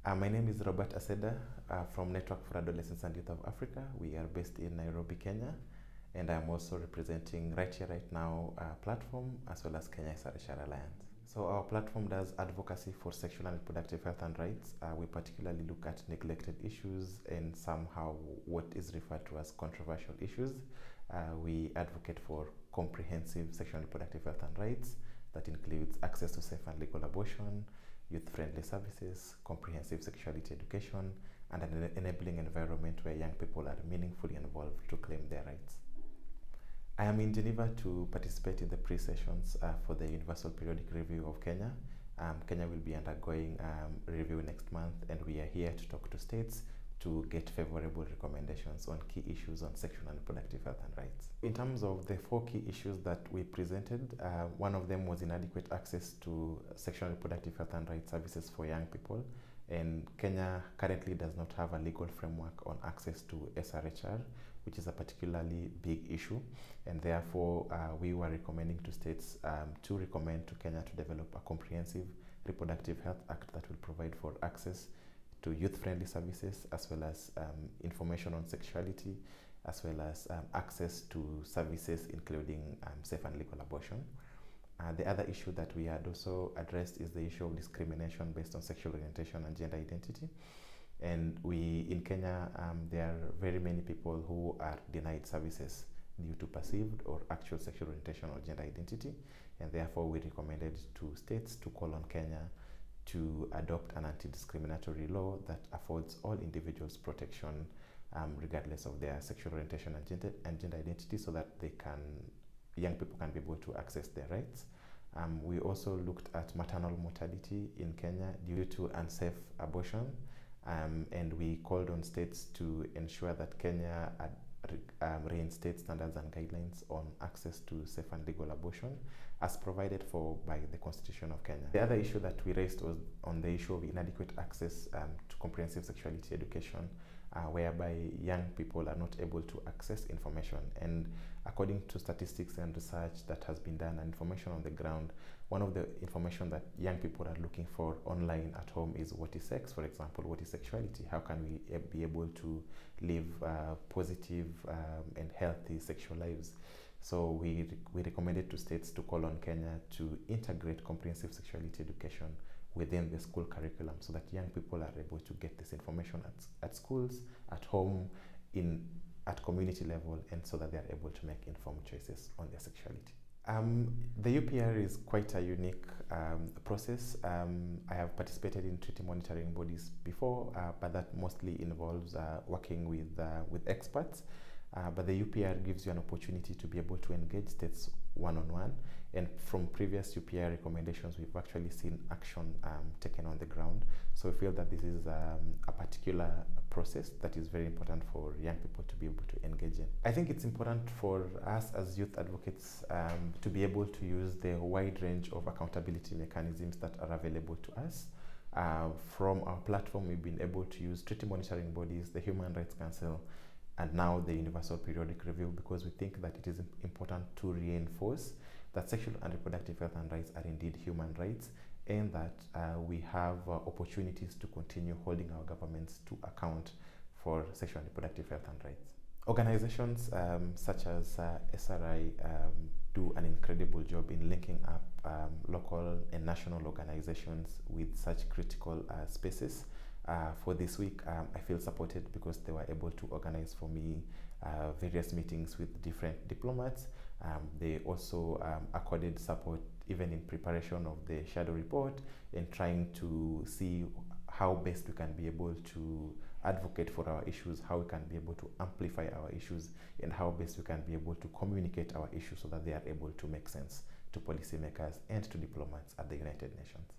My name is Robert Aseda from Network for Adolescents and Youth of Africa. We are based in Nairobi, Kenya, and I'm also representing Right Here Right Now platform as well as Kenya SRHR Alliance. So our platform does advocacy for sexual and reproductive health and rights. We particularly look at neglected issues and somehow what is referred to as controversial issues. We advocate for comprehensive sexual and reproductive health and rights. That includes access to safe and legal abortion, youth-friendly services, comprehensive sexuality education, and an enabling environment where young people are meaningfully involved to claim their rights. I am in Geneva to participate in the pre-sessions for the Universal Periodic Review of Kenya. Kenya will be undergoing review next month, and we are here to talk to states to get favorable recommendations on key issues on sexual and reproductive health and rights. In terms of the 4 key issues that we presented, one of them was inadequate access to sexual and reproductive health and rights services for young people. And Kenya currently does not have a legal framework on access to SRHR, which is a particularly big issue. And therefore, we were recommending to states to recommend to Kenya to develop a comprehensive reproductive health act that will provide for access to youth-friendly services, as well as information on sexuality, as well as access to services including safe and legal abortion. The other issue that we had also addressed is the issue of discrimination based on sexual orientation and gender identity. And in Kenya, there are very many people who are denied services due to perceived or actual sexual orientation or gender identity. And therefore, we recommended to states to call on Kenya to adopt an anti-discriminatory law that affords all individuals protection regardless of their sexual orientation and gender identity, so that young people can be able to access their rights. We also looked at maternal mortality in Kenya due to unsafe abortion, and we called on states to ensure that Kenya reinstate standards and guidelines on access to safe and legal abortion as provided for by the Constitution of Kenya. The other issue that we raised was on the issue of inadequate access to comprehensive sexuality education, whereby young people are not able to access information. And according to statistics and research that has been done and information on the ground, one of the information that young people are looking for online at home is what is sex, for example, what is sexuality, how can we be able to live positive and healthy sexual lives. So we recommended to states to call on Kenya to integrate comprehensive sexuality education within the school curriculum, so that young people are able to get this information at schools, at home, at community level, and so that they are able to make informed choices on their sexuality. The UPR is quite a unique process. I have participated in treaty monitoring bodies before, but that mostly involves working with experts. But the UPR gives you an opportunity to be able to engage states one-on-one. And from previous UPR recommendations, we've actually seen action taken on the ground. So we feel that this is a particular process that is very important for young people to be able to engage in. I think it's important for us as youth advocates to be able to use the wide range of accountability mechanisms that are available to us. From our platform, we've been able to use treaty monitoring bodies, the Human Rights Council, and now the Universal Periodic Review, because we think that it is important to reinforce that sexual and reproductive health and rights are indeed human rights, and that we have opportunities to continue holding our governments to account for sexual and reproductive health and rights. Organizations such as SRI do an incredible job in linking up local and national organizations with such critical spaces. For this week, I feel supported because they were able to organize for me various meetings with different diplomats. They also accorded support even in preparation of the shadow report and trying to see how best we can be able to advocate for our issues, how we can be able to amplify our issues, and how best we can be able to communicate our issues so that they are able to make sense to policymakers and to diplomats at the United Nations.